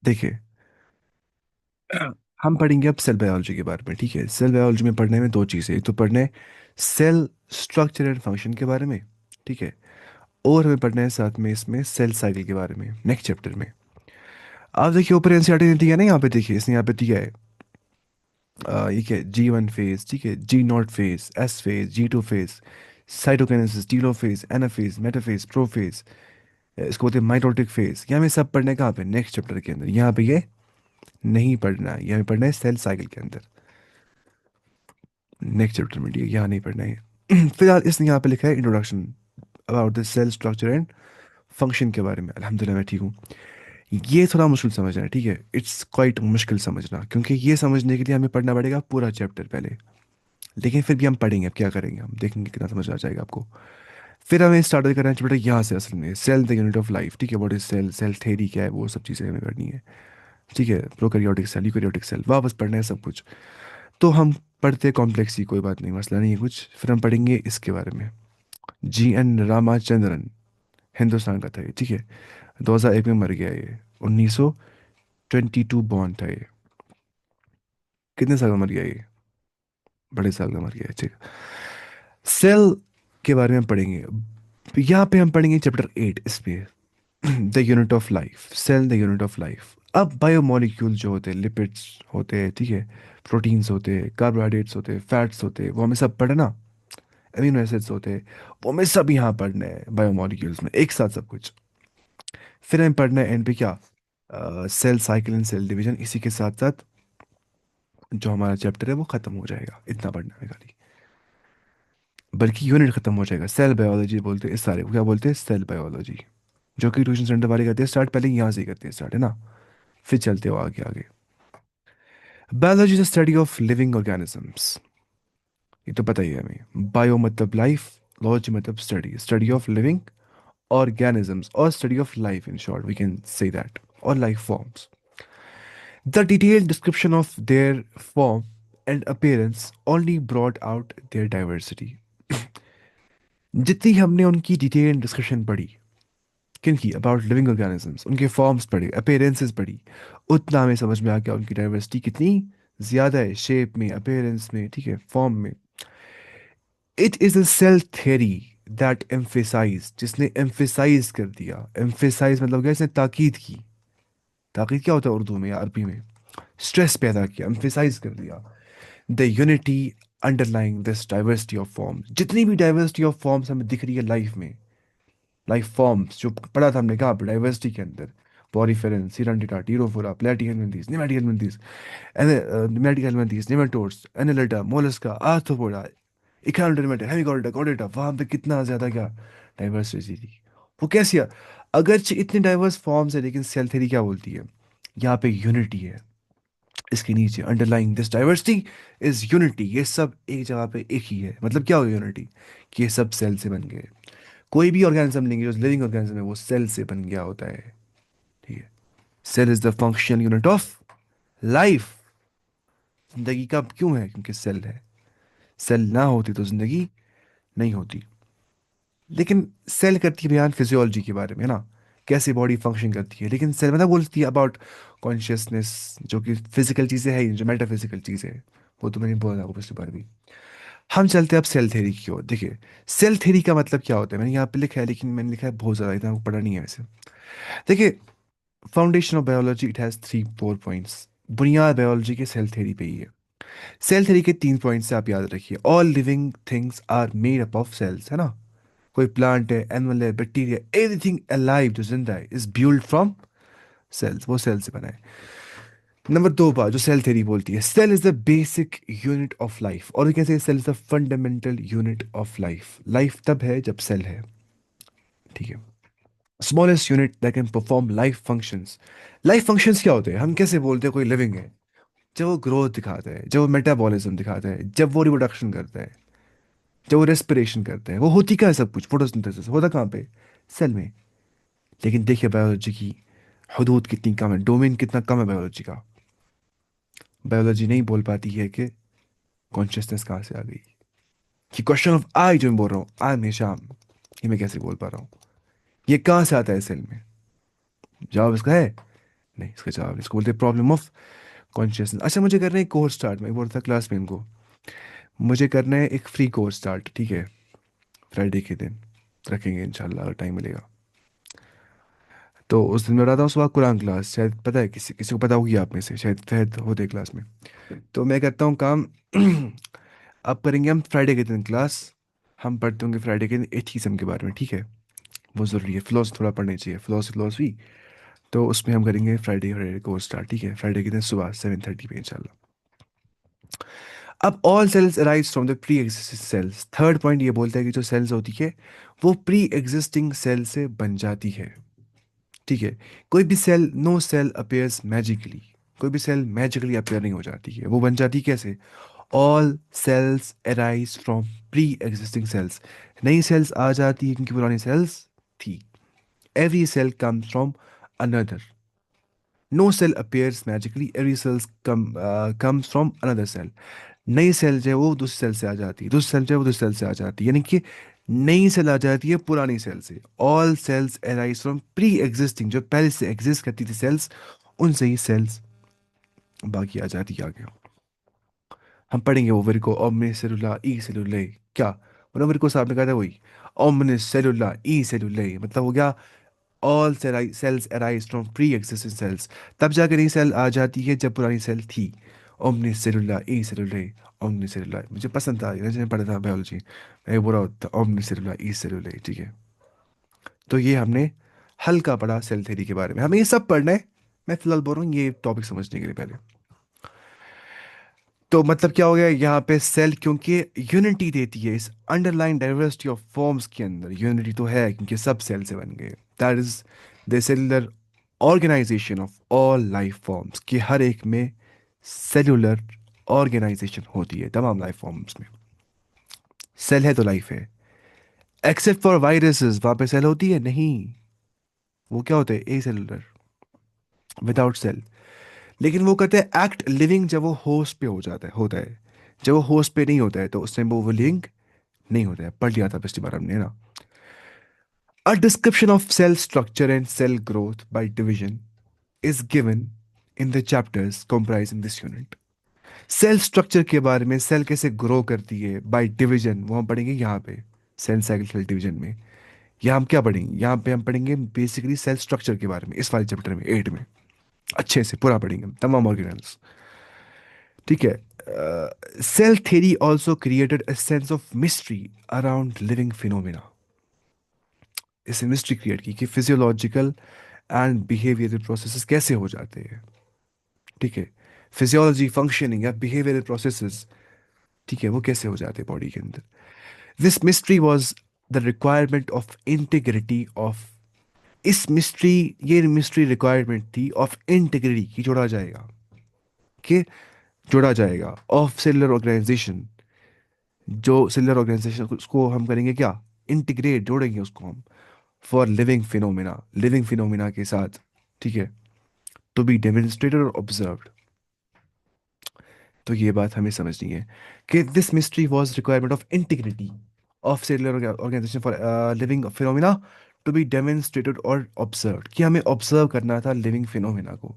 देखिए, हम पढ़ेंगे अब सेल बायोलॉजी के बारे में। ठीक है, सेल बायोलॉजी में पढ़ने में दो चीज़ें, एक तो पढ़ने सेल स्ट्रक्चर एंड फंक्शन के बारे में। ठीक है, और हमें पढ़ना है साथ में इसमें सेल साइकिल के बारे में नेक्स्ट चैप्टर में। आप देखिए ऊपर एनसीईआरटी ने दिया है ना, यहाँ पे देखिए, इसने यहाँ पे दिया है ये क्या, G1 फेज, ठीक है, G0 phase, S phase, G2 phase, cytokinesis, telophase, anaphase, metaphase, prophase, इसको बोलते हैं माइटोटिक फेज। ये हमें सब पढ़ना है कहाँ पे, नेक्स्ट चैप्टर के अंदर। यहाँ पे ये नहीं पढ़ना है, ये हमें पढ़ना है सेल साइकिल के अंदर, नेक्स्ट चैप्टर में। ठीक है, यहाँ नहीं पढ़ना है। फिलहाल इसने यहाँ पे लिखा है introduction about the cell structure and function के बारे में। अल्हम्दुलिल्लाह मैं ठीक हूँ। ये थोड़ा मुश्किल समझना है, ठीक है, इट्स क्वाइट मुश्किल समझना, क्योंकि ये समझने के लिए हमें पढ़ना पड़ेगा पूरा चैप्टर पहले। लेकिन फिर भी हम पढ़ेंगे, अब क्या करेंगे, हम देखेंगे कितना समझ आ जाएगा आपको। फिर हमें स्टार्ट करना है चैप्टर यहाँ से, असल में cell the unit of life. ठीक है, what is cell, cell theory क्या है, वो सब चीज़ें हमें करनी है। ठीक है, प्रोकैरियोटिक सेल, यूकैरियोटिक सेल, वापस पढ़ना है सब कुछ। तो हम पढ़ते कॉम्प्लेक्स ही, कोई बात नहीं, मसला नहीं है कुछ। फिर हम पढ़ेंगे इसके बारे में। G.N. रामाचंद्रन, हिंदुस्तान का था ये। ठीक है, 2001 में मर गया ये, 1922 बॉर्न था ये। कितने साल में मर गया ये, बड़े साल में मर गया है। ठीक है, सेल के बारे में पढ़ेंगे। यहाँ पे हम पढ़ेंगे चैप्टर 8 इसमें, the unit of life, cell the unit of life. अब बायोमोलिक्यूल जो होते हैं, लिपिड्स होते हैं, ठीक है, प्रोटीन्स होते हैं, कार्बोहाइड्रेट्स होते हैं, फैट्स होते हैं, वो हमें सब पढ़ना। अमीनो एसिड्स होते हैं, वो हमें सब यहाँ पढ़ना है बायोमोलिक्यूल्स में एक साथ सब कुछ। फिर हमें पढ़ना है एंड पे क्या, cell cycle and cell division. इसी के साथ साथ जो हमारा चैप्टर है वो खत्म हो जाएगा, इतना पढ़ना है खाली। बल्कि यूनिट खत्म हो जाएगा। सेल बायोलॉजी बोलते हैं इस सारे को, क्या बोलते हैं, सेल बायोलॉजी। जो कि ट्यूशन सेंटर वाले करते हैं स्टार्ट, पहले यहाँ से ही करते हैं स्टार्ट, है ना। फिर चलते हो आगे आगे। Biology is the study of living organisms, ये तो पता ही है हमें। बायो मतलब लाइफ, लॉजी मतलब study, study of living organisms or study of life, in short we can say that, or life forms. The detailed description of their form and appearance only brought out their diversity. जितनी हमने उनकी detail discussion पढ़ी, किनकी, about living organisms, उनके forms पढ़े, appearances पढ़ी, उतना हमें समझ में आ गया उनकी डाइवर्सिटी कितनी ज़्यादा है, शेप में, अपेयरेंस में, ठीक है, फॉर्म में। It is a cell theory that emphasise, जिसने एम्फेसाइज कर दिया, एम्फेसाइज मतलब क्या, इसने ताकीद की। ताकीद क्या होता है उर्दू में या अरबी में, स्ट्रेस पैदा किया, एम्फेसाइज कर दिया, the unity underlying this diversity of forms. जितनी भी डाइवर्सिटी ऑफ फॉर्म्स हमें दिख रही है लाइफ में, लाइफ फॉर्म्स जो पढ़ा था हमने, कहा डाइवर्सिटी के अंदर, पॉरीफेरन, सिरंडिटा, टीरोफोरा, प्लेटिहेल्मिन्थीज, नेमेटिहेल्मिन्थीज, नेमेटिहेल्मिन्थीज, नेमाटोड्स, एनालिटा, मोलस्का, आर्थ्रोपोडा, इकोनोडर्मेटा, हेमिकोल्टा, कॉर्डेटा, वहां पे कितना ज्यादा क्या डाइवर्सिटी थी। वो कैसी है, अगरचे इतने डाइवर्स फॉर्म्स है, लेकिन सेल थ्योरी क्या बोलती है, यहाँ पे यूनिटी है। इसके नीचे underlying this diversity is unity, ये सब एक जगह पे एक ही है। मतलब क्या हो यूनिटी, कि ये सब सेल से बन गए। कोई भी ऑर्गेनिज्म लेंगे जो लिविंग ऑर्गेनिज्म है, वो सेल से बन गया होता है। ठीक है, cell is the functional unit of life. जिंदगी का क्यों है, क्योंकि सेल है। सेल ना होती तो जिंदगी नहीं होती। लेकिन सेल करती है बयान फिजियोलॉजी के बारे में, है ना, कैसे बॉडी फंक्शन करती है। लेकिन सेल मतलब बोलती है अबाउट कॉन्शियसनेस, जो कि फिजिकल चीज़ें है, जो मेटाफिजिकल चीज़ें है, वो तो मैंने बोला आपको पिछली बार भी। हम चलते हैं अब सेल थ्योरी की ओर। देखिए, सेल थ्योरी का मतलब क्या होता है, मैंने यहाँ पे लिखा है, लेकिन मैंने लिखा है बहुत ज़्यादा, इतना आपको पढ़ा नहीं है वैसे। देखिए, foundation of biology, it has 3 4 points. बुनियाद बायोलॉजी के सेल थ्योरी पे ही है। सेल थ्योरी के 3 पॉइंट्स से आप याद रखिए, all living things are made up of cells, है ना। कोई प्लांट है, एनिमल है, बैक्टीरिया, एवरीथिंग अलाइव जो जिंदा है इज बिल्ड फ्रॉम सेल्स, वो सेल से बना है। नंबर 2 बात जो सेल थ्योरी बोलती है, cell is the basic unit of life, और कैसे, cell is the fundamental unit of life. Life तब है जब सेल है। ठीक है, smallest unit that can perform life functions. Life functions क्या होते हैं, हम कैसे बोलते हैं कोई लिविंग है, जब वो ग्रोथ दिखाता है, जब वो मेटाबॉलिज्म दिखाता है, जब वो रिप्रोडक्शन करता है, जब वो रेस्पिरेशन करता है, वो होती क्या है, सब कुछ फोटोसिंथेसिस होता कहाँ पे, सेल में। लेकिन देखिए बायोलॉजी की हदूद कितनी कम है, डोमेन कितना कम है बायोलॉजी का। बायोलॉजी नहीं बोल पाती है कि कॉन्शियसनेस कहाँ से आ गई, कि क्वेश्चन ऑफ आई जो मैं बोल रहा हूँ, आई में शाम, ये मैं कैसे बोल पा रहा हूँ, ये कहाँ से आता है सेल में। जवाब इसका है नहीं, इसका जवाब नहीं, इसको बोलते हैं प्रॉब्लम ऑफ कॉन्शियसनेस। अच्छा, मुझे करना है एक कोर्स स्टार्ट, मैं बोल रहा था क्लास में इनको, मुझे करना है एक फ्री कोर्स स्टार्ट, ठीक है, फ्राइडे के दिन रखेंगे इंशाल्लाह अगर टाइम मिलेगा। तो उस दिन मैं रहा था सुबह कुरान क्लास, शायद पता है, किसी किसी को पता होगी आप में से, शायद होते क्लास में। तो मैं करता हूँ काम अब करेंगे हम फ्राइडे के दिन क्लास, हम पढ़ते होंगे फ्राइडे के दिन एथीज्म के बारे में, ठीक है, वो ज़रूरी है, फिलोसफी थोड़ा पढ़नी चाहिए, फिलोसफी। तो उसमें हम करेंगे फ्राइडे फ्राइडे कोर्स स्टार्ट, ठीक है, फ्राइडे के दिन सुबह 7:30 पे इंशाल्लाह। अब all cells arise from the pre existing cells, third point ये बोलता है कि जो सेल्स होती है वो प्री एग्जिस्टिंग सेल से बन जाती है, ठीक है। कोई भी cell, no cell appears magically, कोई भी सेल मैजिकली अपेयर नहीं हो जाती है, वो बन जाती कैसे? All cells arise from pre existing cells, नई सेल्स आ जाती है क्योंकि पुरानी सेल्स थी। Every cell comes from another, no cell appears magically, every cells comes from another cell. नई सेल जो है वो दूसरी सेल से आ जाती है, दूसरी सेल जो है वो दूसरी सेल से आ जाती है, यानी कि नई सेल आ जाती है पुरानी सेल से। All cells arise from pre existing, जो पहले से एग्जिस्ट करती थी सेल्स, उनसे ही सेल्स बाकी आ जाती है आगे। हम पढ़ेंगे वो वर्ड को, ओमने सेलुला ई सेलुले, क्या वो वर्ड को साहब ने कहा था वही, ओमने सेलुला ई सेलुले, मतलब हो गया all cells arise from pre existing cells, तब जाकर नई सेल आ जाती है जब पुरानी सेल थी। ओमनी सेलुला ई सेलुले, ओमनी सेलुला मुझे पसंद था, मैंने पढ़ा था बायोलॉजी, मैं बोल रहा होता ओमनी सेलुला ई सेलुले, ठीक है। तो ये हमने हल्का पढ़ा सेल थ्योरी के बारे में, हमें ये सब पढ़ना है, मैं फिलहाल बोल रहा हूँ ये टॉपिक समझने के लिए पहले। तो मतलब क्या हो गया यहाँ पे, सेल क्योंकि यूनिटी देती है इस अंडरलाइन डाइवर्सिटी ऑफ फॉर्म्स के अंदर, यूनिटी तो है क्योंकि सब सेल से बन गए, that is the cellular organisation of all life forms, कि हर एक में सेलुलर ऑर्गेनाइजेशन होती है तमाम लाइफ फॉर्म्स में। सेल है तो लाइफ है, एक्सेप्ट फॉर वायरसेस, वहां पे सेल होती है नहीं, वो क्या होते हैं ए सेलुलर, विदाउट सेल। लेकिन वो कहते हैं एक्ट लिविंग जब वो होस्ट पे हो जाता है, होता है, जब वो होस्ट पे नहीं होता है तो उस टाइम वो लिविंग नहीं होता है, पढ़ लिया था पिछली बार हमने ना। A description of cell structure and cell growth by division is given in the chapters comprising this unit. Cell structure के बारे में, सेल कैसे ग्रो करती है बाय डिवीजन, वो हम पढ़ेंगे यहाँ पे, सेल साइकिल सेल डिवीजन में। यहाँ हम क्या पढ़ेंगे, यहाँ पे हम पढ़ेंगे बेसिकली सेल स्ट्रक्चर के बारे में, इस वाले चैप्टर में 8 में अच्छे से पूरा पढ़ेंगे हम, तमाम ऑर्गेनल्स, ठीक है। Cell theory also created a sense of mystery around living phenomena, इससे मिस्ट्री क्रिएट की कि फिजियोलॉजिकल एंड बिहेवियरल प्रोसेसेस कैसे हो जाते हैं, ठीक है, फिजियोलॉजी फंक्शनिंग या बिहेवियरल प्रोसेसेस, ठीक है, वो कैसे हो जाते हैं बॉडी के अंदर। This mystery was the requirement of integrity of, इस मिस्ट्री, ये मिस्ट्री रिक्वायरमेंट थी ऑफ इंटीग्रिटी, की जोड़ा जाएगा, कि जोड़ा जाएगा ऑफ सेलुलर ऑर्गेनाइजेशन, जो सेलुलर ऑर्गेनाइजेशन उसको हम करेंगे क्या, इंटीग्रेट, जोड़ेंगे उसको हम, for living phenomena, living phenomena के साथ, ठीक है, टू बी डेमोन्स्ट्रेटेड और ऑब्जर्व्ड। तो ये बात हमें समझनी है कि this mystery was requirement of integrity of cellular organisation for living phenomena to be demonstrated और ऑब्जर्व्ड, कि हमें ऑब्जर्व करना था लिविंग फिनोमिना को,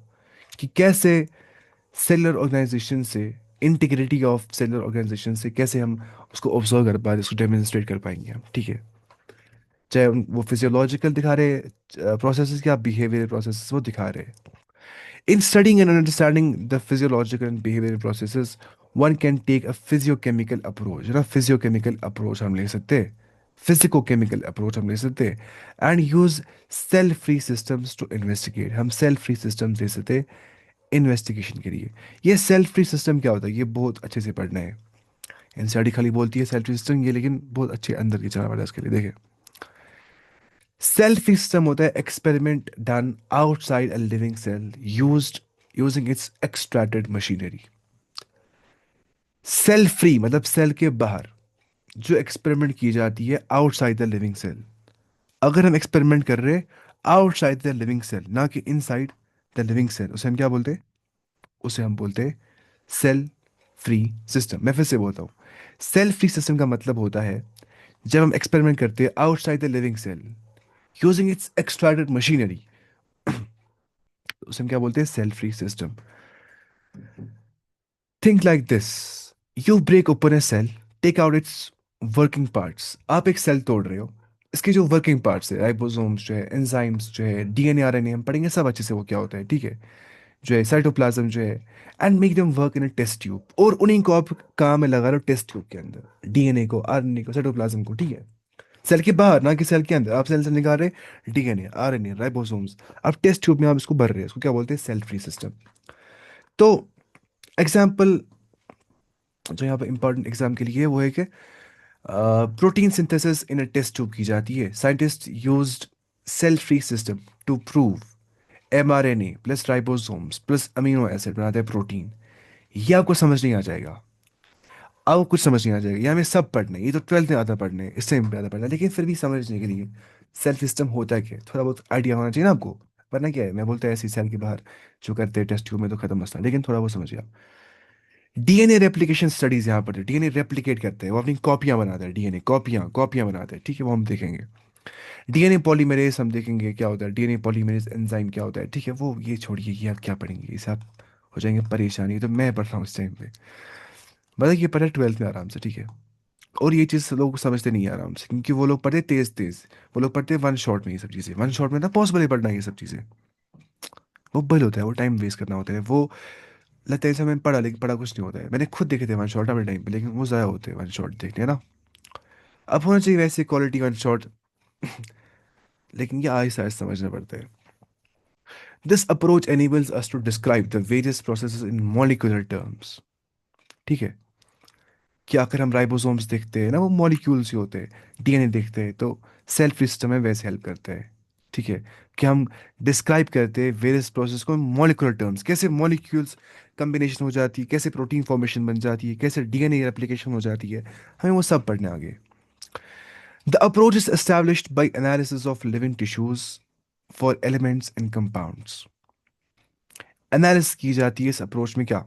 कि कैसे सेलुलर ऑर्गेनाइजेशन से, इंटीग्रिटी ऑफ सेलुलर ऑर्गेनाइजेशन से कैसे हम उसको ऑब्जर्व कर पाए, उसको डेमोन्स्ट्रेट कर पाएंगे हम, ठीक है। चाहे वो फिजियोलॉजिकल दिखा रहे प्रोसेसेस या बिहेवियर प्रोसेसेस वो दिखा रहे। In studying and understanding the physiological and behavioral processes, one can take a physiochemical approach. ना physiochemical approach हम ले सकते हैं, physicochemical approach हम ले सकते हैं, and use cell-free systems to investigate. हम cell-free systems ले सकते हैं investigation के लिए। ये cell-free system क्या होता है, ये बहुत अच्छे से पढ़ना है। एनसीईआरटी खाली बोलती है cell-free system, ये लेकिन बहुत अच्छे अंदर की जाना वाला है इसके लिए, देखें। सेल फ्री सिस्टम होता है experiment done outside a living cell used using its extracted machinery. Cell free मतलब सेल के बाहर जो एक्सपेरिमेंट की जाती है आउटसाइड द लिविंग सेल। अगर हम एक्सपेरिमेंट कर रहे हैं आउटसाइड द लिविंग सेल, ना कि इनसाइड द लिविंग सेल, उसे हम क्या बोलते हैं, उसे हम बोलते हैं सेल फ्री सिस्टम। मैं फिर से बोलता हूँ, सेल फ्री सिस्टम का मतलब होता है जब हम एक्सपेरिमेंट करते हैं outside the living cell using its extracted machinery, उसे हम क्या बोलते हैं, cell free system. Think like this, you break open a cell, take out its working parts. आप एक सेल तोड़ रहे हो, इसके जो वर्किंग पार्ट्स है, राइबोसोम्स जो है, एंजाइम्स जो है, डीएनए आरएनए, हम पढ़ेंगे सब अच्छे से वो क्या होता है, ठीक है, जो है साइटोप्लाज्म जो है, and make them work in a test tube, और उन्हीं को आप काम में लगा रहे हो टेस्ट ट्यूब के अंदर, डीएनए को, आरएनए को, साइटोप्लाज्म को, ठीक है, सेल के बाहर ना कि सेल के अंदर। आप सेल से निकाल रहे डीएनए आरएनए राइबोसोम्स, आप टेस्ट ट्यूब में आप इसको भर रहे हैं, इसको क्या बोलते हैं, सेल फ्री सिस्टम। तो एग्जाम्पल जो यहाँ पे इंपॉर्टेंट एग्जाम के लिए है, वो है कि protein synthesis in a test tube की जाती है। Scientist used cell free system to prove mRNA plus ribosomes plus amino acid बनाते हैं प्रोटीन। ये आपको समझ नहीं आ जाएगा, आपको कुछ समझ नहीं आ जाएगा, ये हमें सब पढ़ना है, ये तो 12th में आता पढ़ने, इससे में आता पढ़ना है, लेकिन फिर भी समझने के लिए सेल सिस्टम होता है क्या, थोड़ा बहुत आइडिया होना चाहिए ना आपको। वरना क्या है, मैं बोलता है ऐसी सेल के बाहर जो करते हैं टेस्ट ट्यूब में तो खत्म मसला, लेकिन थोड़ा बहुत समझिए आप। डीएनए रेप्लिकेशन स्टडीज यहाँ पर, डीएनए रेप्लिकेट करते हैं, वो अपनी कॉपियां बनाते हैं, डीएनए कॉपियां कॉपियां बनाते हैं, ठीक है, वो हम देखेंगे। डीएनए पॉलीमरेज हम देखेंगे क्या होता है, डीएनए पॉलीमरेज एंजाइम क्या होता है, ठीक है, वो ये छोड़िए, ये आप क्या पढ़ेंगे, इसे आप हो जाएंगे परेशानी, तो मैं पढ़ रहा हूँ इस टाइम पे, मतलब ये पढ़े 12th में आराम से, ठीक है। और ये चीज़ लोग समझते नहीं है आराम से, क्योंकि वो लोग पढ़ते तेज तेज, वो लोग पढ़ते वन शॉट में ये सब चीज़ें, वन शॉट में ना पॉसिबल ही पढ़ना ये सब चीज़ें, वो बल होता है, वो टाइम वेस्ट करना होता है, वो लगता है जैसे मैंने पढ़ा लेकिन पढ़ा कुछ नहीं होता है। मैंने खुद देखे थे वन शॉट अपने टाइम पे, लेकिन वो ज़्यादा होते हैं वन शॉट देखने ना। अब होना चाहिए वैसे क्वालिटी वन शॉट, लेकिन ये आहिस्ता आहिस्ता समझना पड़ता है। This approach enables us to describe the various processes in molecular terms, ठीक है। कि अगर हम राइबोसोम्स देखते हैं ना, वो मॉलिक्यूल्स ही होते हैं, डीएनए देखते हैं तो सेल सिस्टम में वैसे हेल्प करता है, ठीक है। कि हम डिस्क्राइब करते हैं वेरियस प्रोसेस को मॉलिक्यूलर टर्म्स, कैसे मॉलिक्यूल्स कम्बिनेशन हो जाती है, कैसे प्रोटीन फॉर्मेशन बन जाती है, कैसे डीएनए रेप्लिकेशन हो जाती है, हमें वो सब पढ़ने आगे। The approach is established bye analysis of living tissues for elements and compounds. Analysis की जाती है इस अप्रोच में क्या,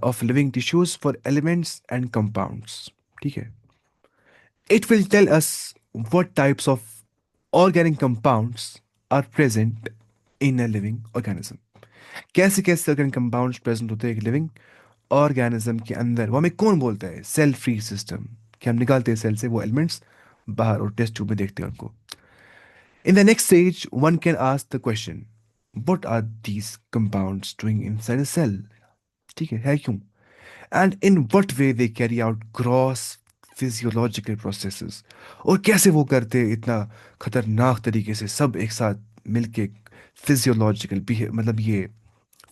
of living tissues for elements and compounds, ठीक है। It will tell us what types of organic compounds are present in a living organism. कैसे कैसे ऑर्गेनिक कंपाउंड्स प्रेजेंट होते हैं एक लिविंग ऑर्गेनिज्म के अंदर, वो हमें कौन बोलता है, सेल फ्री सिस्टम। कि हम निकालते हैं सेल से वो एलिमेंट्स बाहर और टेस्ट ट्यूब में देखते हैं उनको। In the next stage one can ask the question, what are these compounds doing inside a cell, ठीक है क्यों, and in what way they carry out gross physiological processes, और कैसे वो करते हैं इतना खतरनाक तरीके से सब एक साथ मिलके, फिजियोलॉजिकल मतलब ये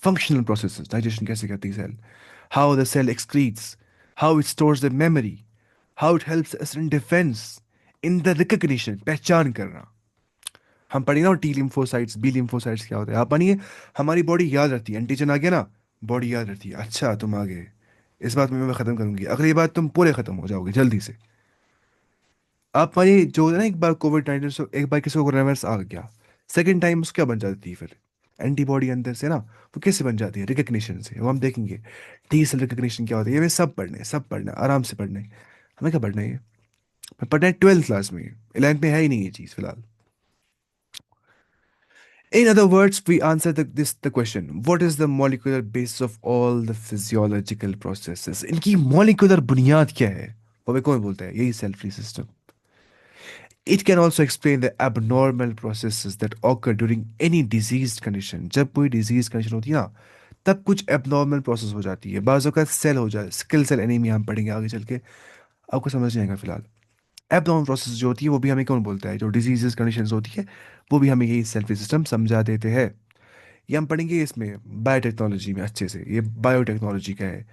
फंक्शनल प्रोसेसेस, डाइजेशन कैसे करती है cell, how the cell excretes, how it stores the memory, how it helps us in defence, in the recognition, पहचान करना। हम पढ़ी ना टी लिम्फोसाइट्स बी लिम्फोसाइट्स क्या होता है, आप पढ़िए, हमारी बॉडी याद रखती है, एंटीजन आ गया ना, बॉडी याद रखती है, अच्छा तुम आ गए, इस बात में मैं खत्म करूंगी, अगली बार तुम पूरे खत्म हो जाओगे जल्दी से। आप मानिए जो है ना, एक बार कोविड 19 से एक बार किसी को कोरोना वायरस आ गया, सेकंड टाइम उसको क्या बन जाती है फिर, एंटीबॉडी अंदर से ना, वो कैसे बन जाती है, रिकग्निशन से, वो हम देखेंगे। टी सेल रिकग्निशन क्या होता है, ये हमें सब पढ़ना है आराम से पढ़ना है। हमें क्या पढ़ना है ये, मैं पढ़ना है 12th क्लास में, 11th में है ही नहीं ये चीज़ फिलहाल। In other words, we answer the question, what is the molecular basis of all the physiological processes? इनकी molecular बुनियाद क्या है, वो हमें कौन बोलता है, यही cell free system. It can also explain the abnormal processes that occur during any diseased condition. जब कोई disease condition होती है ना, तब कुछ abnormal process हो जाती है, बाजू का सेल हो जाए, स्किल सेल एनीमिया हम पढ़ेंगे आगे चल के, आपको समझ नहीं आएगा फिलहाल। एबनॉर्मल प्रोसेस जो होती है वो भी हमें कौन बोलता है, जो डिजीजेस कंडीशंस होती है, वो भी हमें यही सेल फ्री सिस्टम समझा देते हैं। ये हम पढ़ेंगे इसमें बायोटेक्नोलॉजी में अच्छे से, ये बायोटेक्नोलॉजी का है।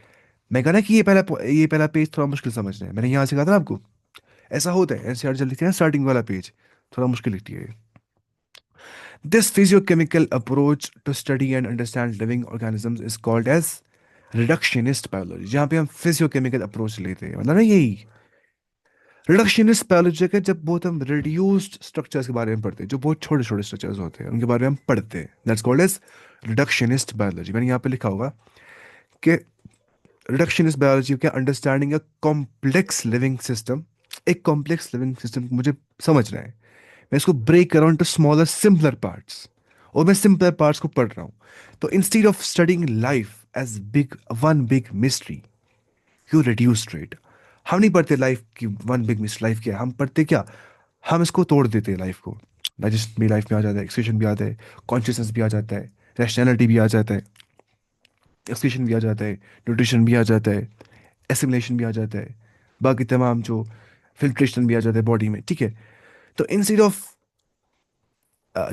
मैं कहा ना कि ये पहला पेज थोड़ा मुश्किल समझना है, मैंने यहाँ से कहा था ना आपको, ऐसा होता है एनसीईआरटी जब लिखती है ना स्टार्टिंग वाला पेज, थोड़ा मुश्किल लिखती है। This physiochemical approach to study and understand living organisms is called as reductionist biology, जहाँ पे हम फिजियोकेमिकल अप्रोच लेते हैं, मतलब ना यही रिडक्शनिस्ट बायोलॉजी का, जब बहुत हम रिड्यूस्ड स्ट्रक्चर्स के बारे में पढ़ते हैं, जो बहुत छोटे छोटे स्ट्रक्चर्स होते हैं उनके बारे में हम पढ़ते हैं, that's called as reductionist biology. मैंने यहाँ पे लिखा होगा कि रिडक्शनिस्ट बायोलॉजी क्या, understanding a complex living system. एक कॉम्प्लेक्स लिविंग सिस्टम मुझे समझना है, मैं इसको ब्रेक कर रहा हूँ इनटू स्मॉलर सिंपलर पार्ट्स, और मैं सिंपल पार्ट्स को पढ़ रहा हूँ। तो instead of studying life as big one big mystery, you reduce it. हम नहीं पढ़ते लाइफ की वन बिग मिस्ट्री, लाइफ क्या है, हम पढ़ते क्या, हम इसको तोड़ देते हैं लाइफ को। डाइजेस्ट भी लाइफ में आ जाता है, एक्सक्रीशन भी आता है, कॉन्शियसनेस भी आ जाता है, रैशनैलिटी भी आ जाता है, एक्सक्रीशन भी आ जाता है, न्यूट्रिशन भी आ जाता है, एसिमिलेशन भी आ जाता है, बाकी तमाम जो फिल्ट्रेशन भी आ जाता है बॉडी में, ठीक है। तो इंस्टेड ऑफ,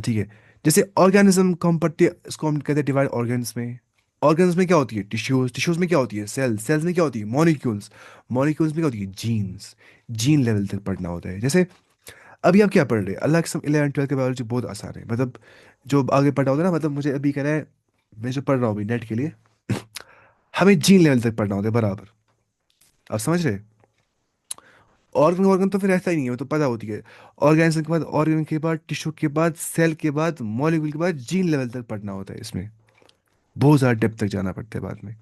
ठीक है, जैसे ऑर्गेनिज्म को हम पढ़ते हैं, इसको हम कहते हैं डिवाइड ऑर्गन्स में। ऑर्गन्स में क्या होती है, टिश्यूज, टिश्यूज में क्या होती है, सेल्स, सेल्स में क्या होती है, मॉलिक्यूल्स, मॉलिक्यूल्स में क्या होती है, जीन्स, जीन लेवल तक पढ़ना होता है। जैसे अभी आप क्या पढ़ रहे हैं, अलग से 11 12 के बायोलॉजी बहुत आसान है, मतलब जो आगे पढ़ा होता है ना, मतलब मुझे अभी कह रहा है, मैं जो पढ़ रहा हूँ अभी नेट के लिए, हमें जीन लेवल तक पढ़ना होता है बराबर। आप समझ रहे, ऑर्गन, ऑर्गन तो फिर ऐसा ही नहीं है, वो तो पता होती है। ऑर्गेनिज्म के बाद, ऑर्गन के बाद टिश्यू के बाद सेल के बाद मॉलिक्यूल के बाद जीन लेवल तक पढ़ना होता है, इसमें बहुत ज़्यादा डेप्थ तक जाना पड़ता है बाद में।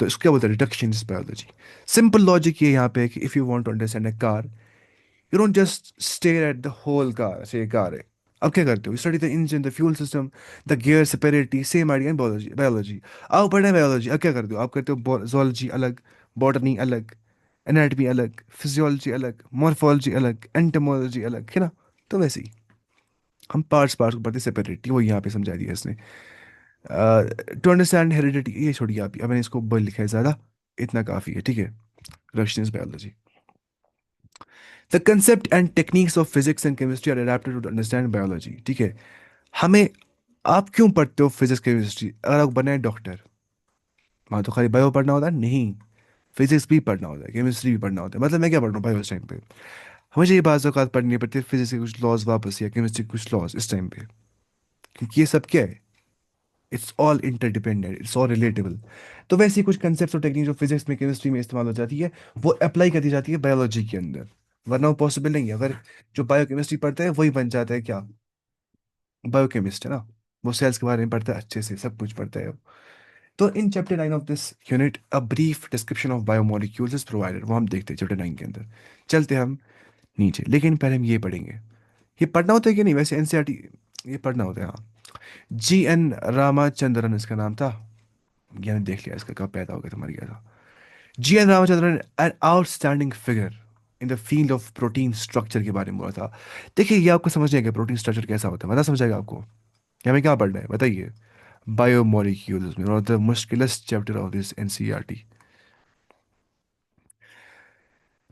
तो इसको क्या बोलते हैं, रिडक्शन बायोलॉजी। सिंपल लॉजिक ये यहाँ पे है कि if you want to understand a car, you don't just stare at the whole car, say car है। अब क्या करते हो, you study the engine, the fuel system, the gear separately, same idea in biology, biology. आप पढ़ रहे हैं biology, अब क्या करते हो, आप करते हो जोलॉजी अलग, बॉटनी अलग, एनाटमी अलग, फिजियोलॉजी अलग, मॉर्फोलॉजी अलग, एंटोमोलॉजी अलग, है ना। तो वैसे ही हम पार्ट्स पार्ट्स को पढ़ते सेपरेटली, वो यहाँ पे समझा दिया इसने। टू अंडरस्टैंड हेरिडिटी, ये छोड़िए आप, अब मैंने इसको बोल लिखा है ज़्यादा, इतना काफ़ी है, ठीक है। Russian biology, the concept and techniques of physics and chemistry are adapted to understand biology, ठीक है। हमें, आप क्यों पढ़ते हो फिजिक्स केमिस्ट्री, अगर आप बने डॉक्टर, वहाँ तो खाली बायो पढ़ना होता है, नहीं, फिजिक्स भी पढ़ना होता है, केमिस्ट्री भी पढ़ना होता है। मतलब मैं क्या पढ़ रहा हूँ बायो इस टाइम पे, मुझे ये बात औकात पढ़नी पड़ती है, फिजिक्स के कुछ लॉज वापस या केमिस्ट्री के कुछ लॉज इस टाइम पे, क्योंकि ये सब क्या है, it's all interdependent, it's all relatable. तो वैसे ही कुछ कंसेप्ट और टेक्निक जो फिजिक्स में केमिस्ट्री में इस्तेमाल हो जाती है, वो अप्लाई कर दी जाती है बायोलॉजी के अंदर, वरना वो पॉसिबल नहीं है। अगर जो बायो केमिस्ट्री पढ़ते हैं वही बन जाता है क्या, बायोकेमिस्ट, है ना। वो सेल्स के बारे में पढ़ता है, अच्छे से सब कुछ पढ़ता है वो। तो in chapter 9 of this unit a brief description of biomolecules is provided, वो हम देखते हैं चैप्टर 9 के अंदर। चलते हम नीचे, लेकिन पहले हम ये पढ़ेंगे, ये पढ़ना होता है कि नहीं वैसे, एनसीईआरटी, ये पढ़ना होता है, हाँ। जी एन रामाचंद्रन इसका नाम था, ये मैंने देख लिया इसका कब पैदा हो गया था, मर गया था। G N Ramachandran, an outstanding figure in the field of protein structure के बारे में बोला था। देखिए ये आपको समझ जाएगा प्रोटीन स्ट्रक्चर कैसा होता है, पता समझ जाएगा आपको। क्या हमें क्या पढ़ना है बताइए, बायोमोलिक्यूल्स में, वन ऑफ द मुश्किलेस्ट चैप्टर ऑफ दिस एनसीईआरटी,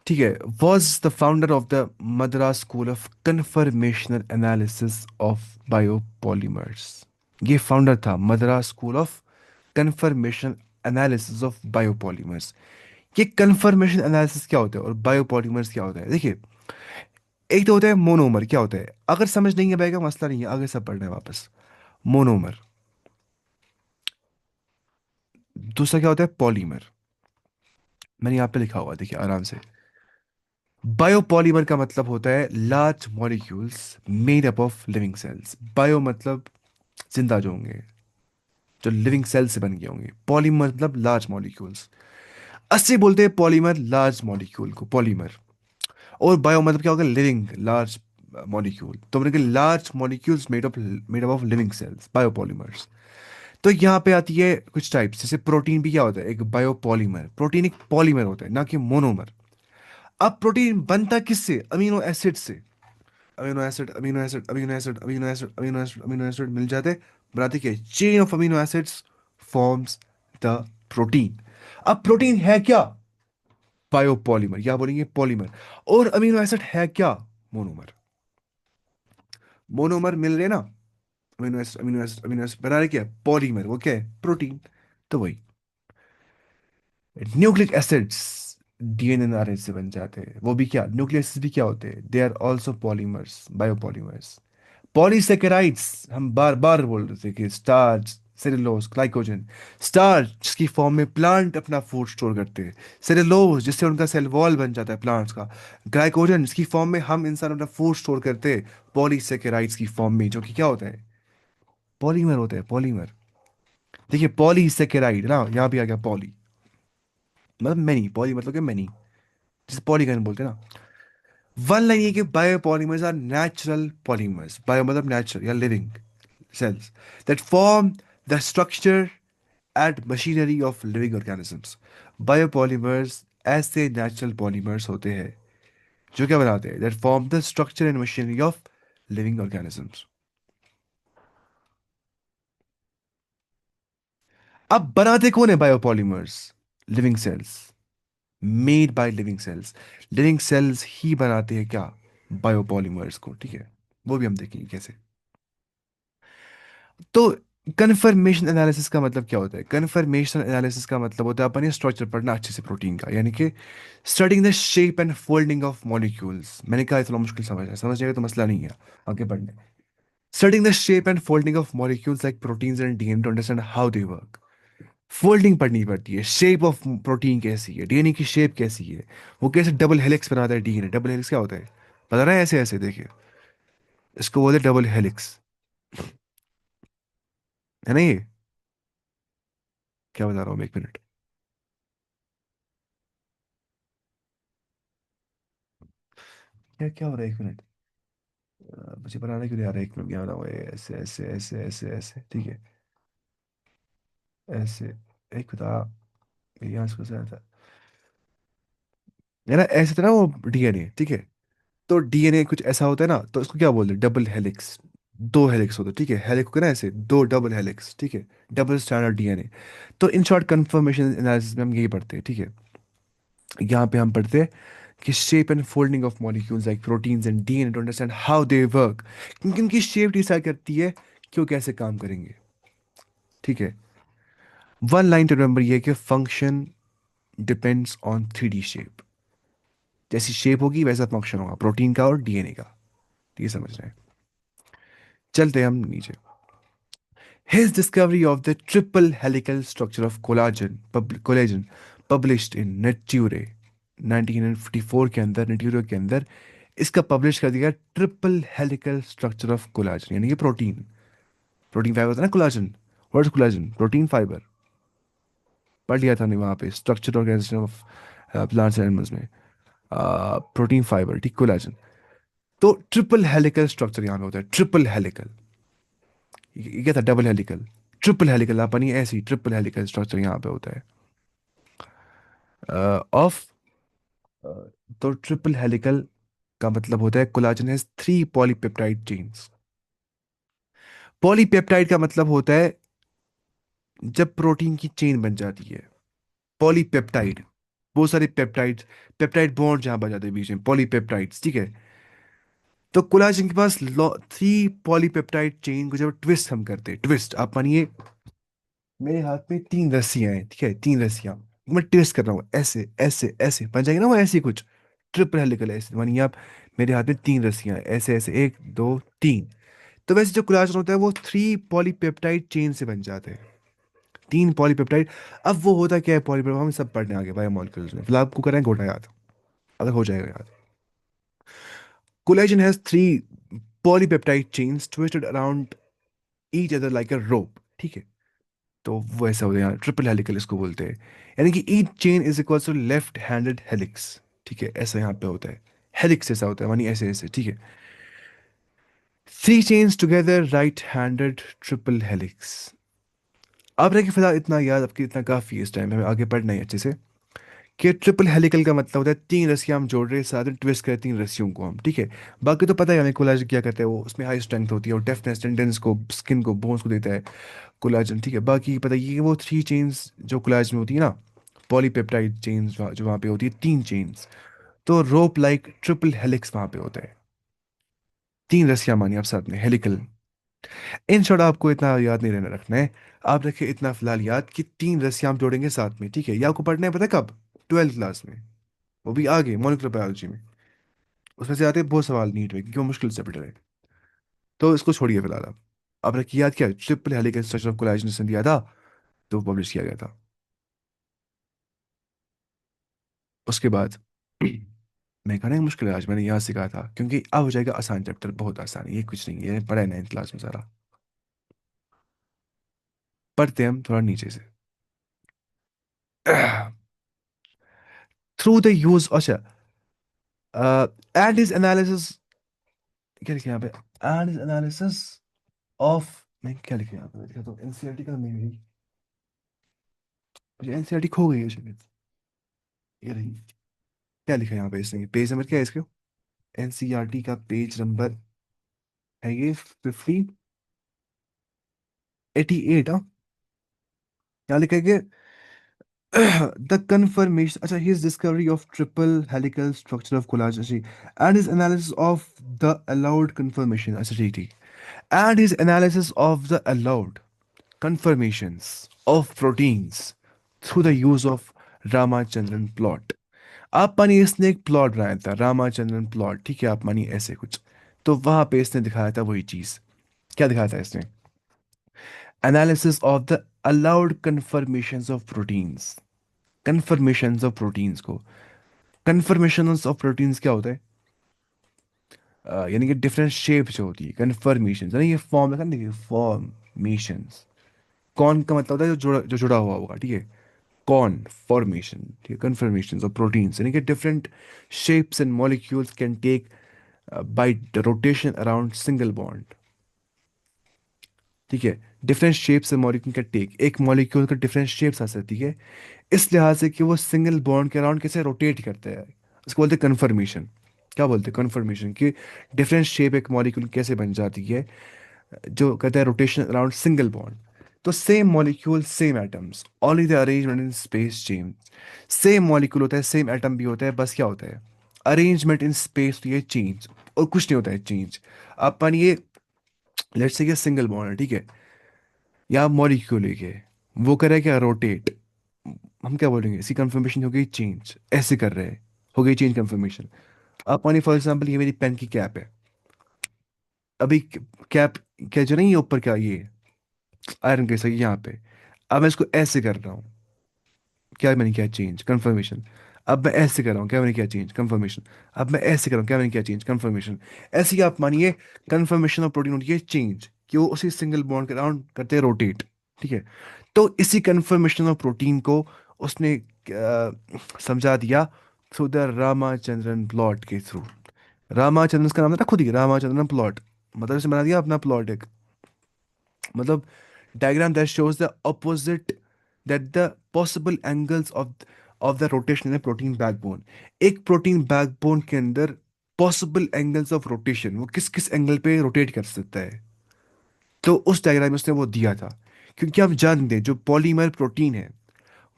ठीक है। Was the founder of the Madras school of conformational analysis of biopolymers. ये फाउंडर था Madras school of conformation analysis of biopolymers. ये कन्फर्मेशन एनालिसिस क्या होता है और बायोपॉलीमर्स क्या होता है, देखिए, एक तो होता है मोनोमर, क्या होता है, अगर समझ नहीं है बैगा मसला नहीं है, आगे सब पढ़ना है वापस। मोनोमर, दूसरा क्या होता है, पॉलीमर। मैंने यहाँ पे लिखा हुआ है, देखिए आराम से। बायोपॉलीमर का मतलब होता है large molecules made up of living cells. Bio मतलब जिंदा जो होंगे, जो लिविंग सेल से बन गए होंगे। पॉलीमर मतलब लार्ज मॉलिक्यूल्स, अस्से बोलते हैं पॉलीमर लार्ज मॉलिक्यूल को, पॉलीमर। और बायो मतलब क्या होगा, लिविंग लार्ज मॉलिक्यूल, तो मैंने कहा large molecules made up of living cells, biopolymers. तो यहाँ पे आती है कुछ टाइप्स, जैसे प्रोटीन भी क्या होता है, एक बायोपॉलीमर, प्रोटीन एक पॉलीमर होता है ना कि मोनोमर। अब प्रोटीन बनता किससे, अमीनो एसिड से। Amino acid, amino acid, amino acid, amino acid, amino acid, amino acid मिल जाते, बनाते क्या, chain of amino acids forms the protein. अब प्रोटीन है क्या, बायोपॉलीमर, या बोलेंगे पॉलीमर। और अमीनो एसिड है क्या, मोनोमर। मोनोमर मिल रहे ना, amino acid, amino acid, amino acid बना रहे क्या, पॉलीमर, वो क्या है, प्रोटीन। तो वही न्यूक्लिक एसिड्स डीएनए आरएनए से बन जाते हैं, वो भी क्या, न्यूक्लिक एसिड्स भी क्या होते हैं, they are also polymers, biopolymers. Polysaccharides हम बार बार बोल रहे थे कि स्टार्च, सेलुलोज, ग्लाइकोजन। स्टार्च की फॉर्म में प्लांट अपना फूड स्टोर करते हैं, सेलुलोज जिससे उनका सेल वॉल बन जाता है प्लांट्स का, ग्लाइकोजन जिसकी फॉर्म में हम इंसान अपना फूड स्टोर करते हैं, पॉलीसेकेराइड्स की फॉर्म में, जो कि क्या होता है, पॉलीमर होता है, पॉलीमर। देखिए पॉलीसेकेराइड ना, यहाँ भी आ गया पॉली, मतलब मैनी, पॉली मतलब कि मैनी, जिसे पॉलीगन बोलते हैं ना। वन लाइन ये कि bio polymers are natural polymers, bio मतलब नेचुरल या living, cells that form the structure and machinery of living organisms. Biopolymers ऐसे natural polymers होते हैं जो क्या बनाते हैं, that form the structure and machinery of living organisms. अब बनाते कौन है biopolymers? Living cells, made by living cells. Living cells ही बनाते हैं क्या, बायोपॉलीमर्स को, ठीक है। वो भी हम देखेंगे कैसे। तो कन्फर्मेशन एनालिसिस का मतलब क्या होता है? कन्फर्मेशन एनालिसिस का मतलब होता है अपन ये स्ट्रक्चर पढ़ना अच्छे से प्रोटीन का, यानी कि studying the shape and folding of molecules. मैंने कहा इतना मुश्किल समझ है, समझ जाएगा तो मसला नहीं है आगे पढ़ने। Studying the shape and folding of molecules like proteins and DNA to understand how they work. Folding पढ़नी पड़ती है, शेप ऑफ प्रोटीन कैसी है, डीएनए की शेप कैसी है, वो कैसे डबल हेलिक्स बनाता है डीएनए। डबल हेलिक्स क्या होता है पता ना? ऐसे ऐसे देखिए, इसको बोलते हैं डबल हेलिक्स, है ना ये? क्या बता रहा हूँ मैं, एक मिनट। क्या क्या हो रहा है, एक मिनट। मुझे बनाना क्यों नहीं आ रहा है, एक मिनट। क्या बनाऊँ, ऐसे ऐसे ऐसे ऐसे ऐसे, ठीक है, ऐसे। एक बता, मेरे यहाँ इसको से था, है ना, ऐसे था ना वो डीएनए, ठीक है। तो डीएनए कुछ ऐसा होता है ना, तो इसको क्या बोलते हैं, डबल हेलिक्स। दो हेलिक्स होते हैं, ठीक है, हेलिक्स को ना ऐसे दो डबल हेलिक्स, ठीक है, डबल स्टैंडर्ड डीएनए। तो इन शॉर्ट कंफर्मेशन एनालिसिस में हम यही पढ़ते हैं, ठीक है। यहाँ पे हम पढ़ते हैं कि shape and folding of molecules like proteins and DNA to understand how they work, क्योंकि इनकी शेप डिसाइड करती है कि वो कैसे काम करेंगे, ठीक है। वन लाइन टू रिमेंबर ये कि function depends on 3D shape. जैसी शेप होगी वैसा फंक्शन होगा प्रोटीन का और डीएनए का, ये समझ रहे हैं। चलते हैं हम नीचे। His discovery of the triple helical structure of collagen published in Nature 1954 के अंदर, नेट्यूरो के अंदर इसका पब्लिश कर दिया, triple helical structure of collagen, यानी कि प्रोटीन। प्रोटीन फाइबर होता है ना collagen. What is collagen? Protein fibre. पढ़ लिया था नहीं वहाँ पे, structure organisation of plants and animals में, प्रोटीन फाइबर, ठीक, कोलाजन। तो ट्रिपल हेलिकल स्ट्रक्चर यहाँ पे होता है, ट्रिपल हेलिकल। ये क्या था, डबल हेलिकल। ट्रिपल हेलिकल अपनी ऐसी ट्रिपल हेलिकल स्ट्रक्चर यहाँ पे होता है ऑफ। तो ट्रिपल हेलिकल का मतलब होता है collagen has 3 polypeptide chains. Polypeptide का मतलब होता है जब प्रोटीन की चेन बन जाती है, पॉलीपेप्टाइड। बहुत सारे पेप्टाइड, पेप्टाइड बॉन्ड जहां बन जाते हैं बीच में, पॉलीपेप्टाइड्स, ठीक है। तो कोलाजन के पास 3 पॉलीपेप्टाइड चेन को जब ट्विस्ट हम करते हैं, ट्विस्ट आप मानिए मेरे हाथ में 3 रस्सियां हैं, ठीक है, 3 रस्सियां, मैं ट्विस्ट कर रहा हूँ ऐसे ऐसे ऐसे, बन जाएगी ना वो ऐसी कुछ ट्रिपल हेलिकल ऐसे। मानिए आप, मेरे हाथ में 3 रस्सियां हैं, ऐसे ऐसे, 1 2 3। तो वैसे जो कोलाजन होता है वो 3 पॉलीपेप्टाइड चेन से बन जाते हैं, 3 पॉलीपेप्टाइड। अब वो होता क्या है पॉलीपेप्टाइड, हम सब पढ़ने आगे बायोमोलिक्यूल्स में, फिलहाल आपको करें गोटा याद, अगर हो जाएगा याद। Collagen has 3 polypeptide chains twisted around each other like a rope, ठीक है। तो वो ऐसा होता है, यहाँ ट्रिपल हेलिकल इसको बोलते हैं, यानी कि each chain is equal to left handed helix, ठीक है, ऐसा यहाँ पे होता है। हेलिक्स ऐसा होता है, मानी ऐसे ऐसे, ठीक है। 3 chains together right handed triple helix. अब रहे कि फिलहाल इतना याद, आपकी इतना काफी है इस टाइम, हमें आगे पढ़ना है अच्छे से। कि ट्रिपल हेलिकल का मतलब होता है 3 रस्सियां हम जोड़ रहे हैं साथ में, ट्विस्ट करें 3 रस्सियों को हम, ठीक है। बाकी तो पता है हमें कोलाजन क्या करता है, वो उसमें हाई स्ट्रेंथ होती है और डेफनेस टेंडेंस को, स्किन को, बोन्स को देता है कोलाजन, ठीक है। बाकी पता है ये वो 3 चेन्स जो कोलाजन में होती है ना, पॉलीपेप्टाइड चेन्स जो वहाँ पे होती है 3 चेन्स, तो रोप लाइक ट्रिपल हेलिक्स वहाँ पे होता है। 3 रस्सियां मानिए आप साथ में, हेलिकल। इन शॉर्ट आपको इतना याद नहीं रहना रखना है, आप रखिए इतना फिलहाल याद कि 3 रस्सियां आप जोड़ेंगे साथ में, ठीक है। ये आपको पढ़ना है पता है कब? 12th क्लास में, वो भी आगे मॉलिक्यूलर बायोलॉजी में। उसमें से आते हैं बहुत सवाल नीट में, क्योंकि वो मुश्किल से पढ़ रहे हैं। तो इसको छोड़िए फिलहाल आप। अब रखिए याद क्या, triple helical structure of collagen ने दिया था, तो पब्लिश किया गया था। उसके बाद मैं कहना मुश्किल है, आज मैंने यहाँ सिखाया था, क्योंकि अब हो जाएगा आसान चैप्टर, बहुत आसान है ये, कुछ नहीं है, ये पढ़ा है 9th क्लास में सारा। पढ़ते हैं हम थोड़ा नीचे से। थ्रू द यूज, अच्छा, एंड इज एनालिसिस, क्या लिखा है यहाँ पे, एंड इज एनालिसिस ऑफ मैं क्या लिखा यहाँ पे, मैं लिखा तो एनसीईआरटी का नहीं है। मुझे एनसीईआरटी खो गई है शायद। ये रही। क्या लिखा है यहाँ पे इसने, पेज नंबर क्या है इसका? एनसीईआरटी का पेज नंबर है ये 1588। हाँ, यहाँ लिखा है कि the confirmation, अच्छा, his discovery of triple helical structure of collagen, अच्छी, and his analysis of the allowed conformation, अच्छा ठीक ठीक, and his analysis of the allowed conformations of proteins through the use of Ramachandran plot। आप मानिए इसने एक plot बनाया था, रामाचंद्रन प्लॉट, ठीक है, आप मानिए ऐसे कुछ। तो वहां पे इसने दिखाया था वही चीज। क्या दिखाया था इसने? Analysis of the allowed conformations of proteins. Conformations of proteins को, कन्फर्मेशंस ऑफ प्रोटीन्स क्या होता है? यानी कि डिफरेंट शेप जो होती है, कन्फर्मेशन यानी ये फॉर्म लिखा ना, फॉर्मेशंस। कौन का मतलब होता है जो जुड़ा हुआ होगा, ठीक है। कौन फॉर्मेशन, ठीक है, कन्फर्मेशन ऑफ प्रोटीन्स यानी कि different shapes and molecules can take by the rotation around single bond, ठीक है। डिफरेंट शेप्स से मॉलिक्यूल का टेक, एक मॉलिक्यूल का डिफरेंट शेप्स आ सकती है, इस लिहाज से कि वो सिंगल बॉन्ड के अराउंड कैसे रोटेट करते हैं। उसको बोलते हैं कन्फर्मेशन। क्या बोलते हैं? कन्फर्मेशन कि डिफरेंट शेप एक मॉलिक्यूल कैसे बन जाती है, जो कहता है रोटेशन अराउंड सिंगल बॉन्ड। तो same molecule same atoms only the arrangement in space change. Same molecule होता है, सेम एटम भी होता है, बस क्या होता है, अरेंजमेंट इन स्पेस, तो ये चेंज और कुछ नहीं होता है चेंज। अपन ये, लेट्स से ये सिंगल बॉन्ड है, ठीक है, या मॉलिक्यूल है, वो करे क्या, रोटेट। हम क्या बोलेंगे, इसी कंफर्मेशन हो गई चेंज, ऐसे कर रहे हैं, हो गई चेंज कंफर्मेशन। अब मानिए फॉर एग्जांपल ये मेरी पेन की कैप है। अभी कैप, क्या जो नहीं, ये ऊपर क्या ये आयरन कैसा यहाँ पे, अब मैं इसको ऐसे कर रहा हूँ, क्या मैंने किया, चेंज कंफर्मेशन। अब मैं ऐसे कर रहा हूँ, क्या मैंने किया, चेंज कंफर्मेशन। अब मैं ऐसे कर रहा हूँ, क्या मैंने किया, चेंज कंफर्मेशन। ऐसे ही आप मानिए कंफर्मेशन ऑफ प्रोटीन होती है चेंज, कि वो उसी सिंगल बॉन्ड के अराउंड करते हैं रोटेट, ठीक है। तो इसी कंफर्मेशन ऑफ प्रोटीन को उसने समझा दिया थ्रू द रामाचंद्रन प्लॉट के थ्रू। रामाचंद्रन का नाम था खुद ही, रामाचंद्रन प्लॉट, मतलब इसे बना दिया अपना प्लॉट एक, मतलब diagram that shows the opposite, that the possible angles of the rotation in a protein backbone। एक प्रोटीन बैकबोन के अंदर पॉसिबल एंगल्स ऑफ रोटेशन, वो किस किस एंगल पे रोटेट कर सकता है, तो उस डायग्राम में उसने वो दिया था। क्योंकि आप जानते हैं जो पॉलीमर प्रोटीन है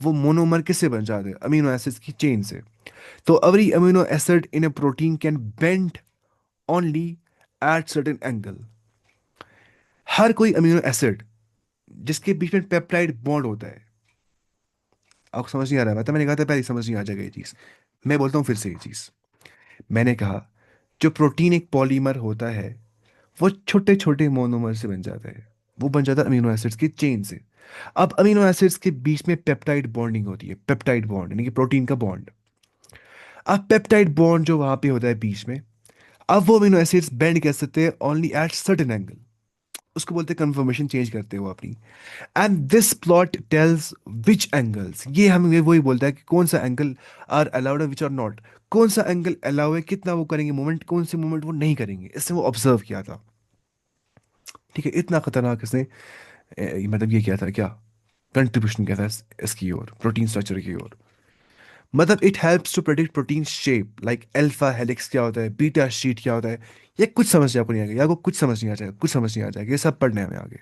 वो मोनोमर किससे बन जाते हैं, अमीनो एसिड्स की चेन से। तो every amino acid in a protein can bend only at certain angle. हर कोई अमीनो एसिड जिसके बीच में पेप्टाइड बॉन्ड होता है, आपको समझ नहीं आ रहा है, मतलब मैंने कहा था पहले समझ नहीं आ जाएगा ये चीज़। मैं बोलता हूँ फिर से ये चीज़। मैंने कहा जो प्रोटीन एक पॉलीमर होता है वो छोटे छोटे मोनोमर से बन जाता है, वो बन जाता है अमीनो एसिड्स की चेन से। अब अमीनो एसिड्स के बीच में पेप्टाइड बॉन्डिंग होती है, पेप्टाइड बॉन्ड यानी कि प्रोटीन का बॉन्ड। अब पेप्टाइड बॉन्ड जो वहां पे होता है बीच में, अब वो अमीनो एसिड्स बेंड कर सकते हैं ओनली एट सर्टेन एंगल, उसको बोलते हैं कन्फर्मेशन चेंज करते हो अपनी। And this plot tells which angles, ये हमें वही बोलता है कि कौन सा angle are allowed which are not, कौन सा एंगल अलाउ है, कितना वो करेंगे मूवमेंट, कौन से मूवमेंट वो नहीं करेंगे, इससे वो ऑब्जर्व किया था। ठीक है, इतना खतरनाक इसने मतलब ये किया था क्या, कंट्रीब्यूशन किया था इसकी ओर, प्रोटीन स्ट्रक्चर की ओर। मतलब it helps to predict protein shape, like alpha helix क्या होता है, बीटा शीट क्या होता है। ये कुछ समझ आपको नहीं आएगा, या आपको कुछ समझ नहीं आ जाएगा, कुछ समझ नहीं आ जाएगा, ये सब पढ़ने हमें आगे।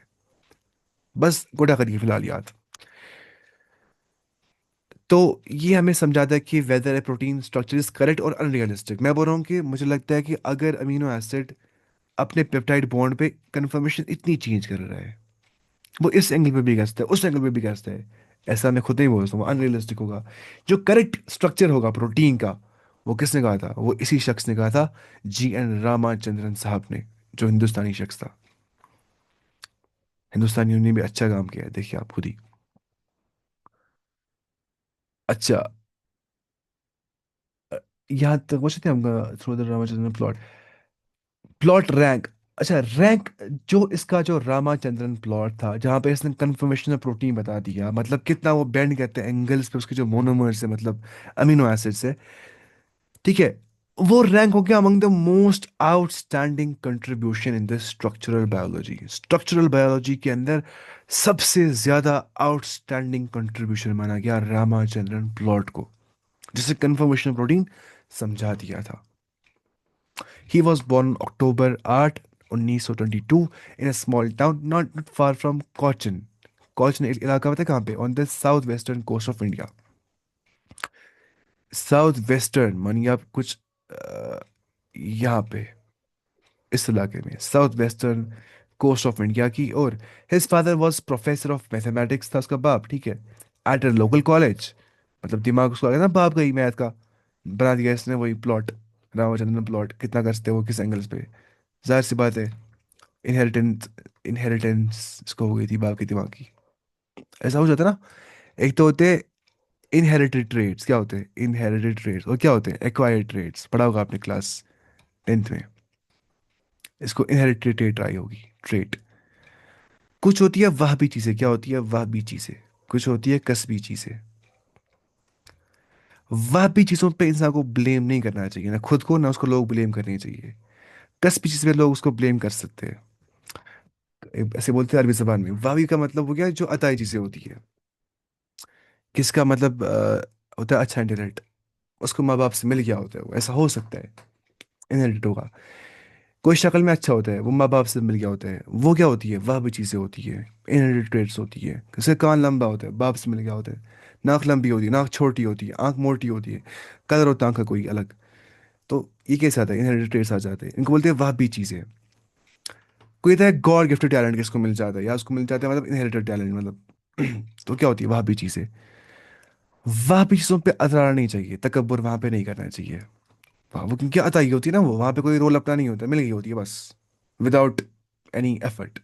बस गोटा करिए फिलहाल याद। तो ये हमें समझाता है कि whether a protein structure is correct और अनरियलिस्टिक। मैं बोल रहा हूँ कि मुझे लगता है कि अगर अमीनो एसिड अपने पेप्टाइड बॉन्ड पे कंफर्मेशन इतनी चेंज कर रहा है, वो इस एंगल पे भी कर सकता है, उस एंगल पे भी कर सकता है, ऐसा मैं खुद नहीं बोल सकता हूँ, अनरियलिस्टिक होगा। जो करेक्ट स्ट्रक्चर होगा प्रोटीन का, वो किसने कहा था, वो इसी शख्स ने कहा था, G.N. रामाचंद्रन साहब ने, जो हिंदुस्तानी शख्स था। हिंदुस्तानियों ने भी अच्छा काम किया है, देखिए आप खुद ही। अच्छा, यहाँ तक पहुंचे थे हम, through the Ramachandran plot, plot rank. अच्छा, रैंक, जो इसका जो रामाचंद्रन प्लॉट था जहां पे इसने कंफर्मेशन ऑफ प्रोटीन बता दिया, मतलब कितना वो बेंड करते हैं एंगल्स पे उसके जो मोनोमर्स है, मतलब अमीनो एसिड्स है, ठीक है। वो रैंक हो गया among the most outstanding contribution in the structural biology. Structural biology के अंदर सबसे ज्यादा आउटस्टैंडिंग कंट्रीब्यूशन माना गया रामाचंद्रन प्लॉट को, जिसे कन्फर्मेशन प्रोटीन समझा दिया था। He was born October 8 1922 in a small town not far from Cochin. Cochin एक इलाका पता है कहाँ पे? On the south western coast of India. South western मानिए आप कुछ यहाँ पे इस इलाके में, south western coast of India की। और his father was professor of mathematics था उसका बाप, ठीक है, एट अ लोकल कॉलेज। मतलब दिमाग उसको आ गया ना बाप का ही, मैथ का बना दिया इसने वही प्लॉट, रामचंद्रन प्लॉट कितना कर सकते हैं वो किस एंगल्स पे। जाहिर सी बात है, इनहेरिटेंस, इनहेरिटेंस इसको हो गई थी बाप के दिमाग की। ऐसा हो जाता है ना। एक तो होते हैं इनहेरिटेड ट्रेड्स, क्या होते हैं इनहेरिटेड ट्रेड्स, और क्या होते हैं एक्वायर्ड ट्रेड्स, पढ़ा होगा आपने क्लास 10th में। इसको इनहेरिटेड ट्रेट आई होगी, ट्रेट। कुछ होती है वह भी चीजें, क्या होती है वह भी चीजें, कुछ होती है कसबी चीजें। वह भी चीजों पे इंसान को ब्लेम नहीं करना चाहिए, ना खुद को ना उसको लोग ब्लेम करने चाहिए। कसबी चीज पे लोग उसको ब्लेम कर सकते हैं। ऐसे बोलते हैं अरबी जबान में, वावी का मतलब हो गया जो अताई चीजें होती है। किसका मतलब होता है अच्छा इंटेलेक्ट, उसको माँ बाप से मिल गया होता है, वो ऐसा हो सकता है, इनहेरिट होगा। कोई शक्ल में अच्छा होता है, वो माँ बाप से मिल गया होता है, वो क्या होती है वह भी चीज़ें होती है, इनहेरिटेड ट्रेट्स होती है। जैसे कान लंबा होता है, बाप से मिल गया होता है। नाक लंबी होती है, नाक छोटी होती है, आंख मोटी होती है, कलर होता है आंख का कोई अलग। तो ये कैसे आता है, इनहेरिटेड ट्रेट्स आ जाते हैं, इनको बोलते हैं वह भी चीज़ें। कोई कहता है गॉड गिफ्टेड टैलेंट किसको मिल जाता है, या उसको मिल जाता है मतलब इनहेरिटेड टैलेंट मतलब तो क्या होती है वह भी चीज़ें। वह भी चीज़ों पे अतराना नहीं चाहिए, तकब्बुर वहां पे नहीं करना चाहिए। वहाँ वो क्योंकि अताई होती है ना, वो वहां पे कोई रोल अपना नहीं होता, मिल गई होती है बस, विदाउट एनी एफर्ट।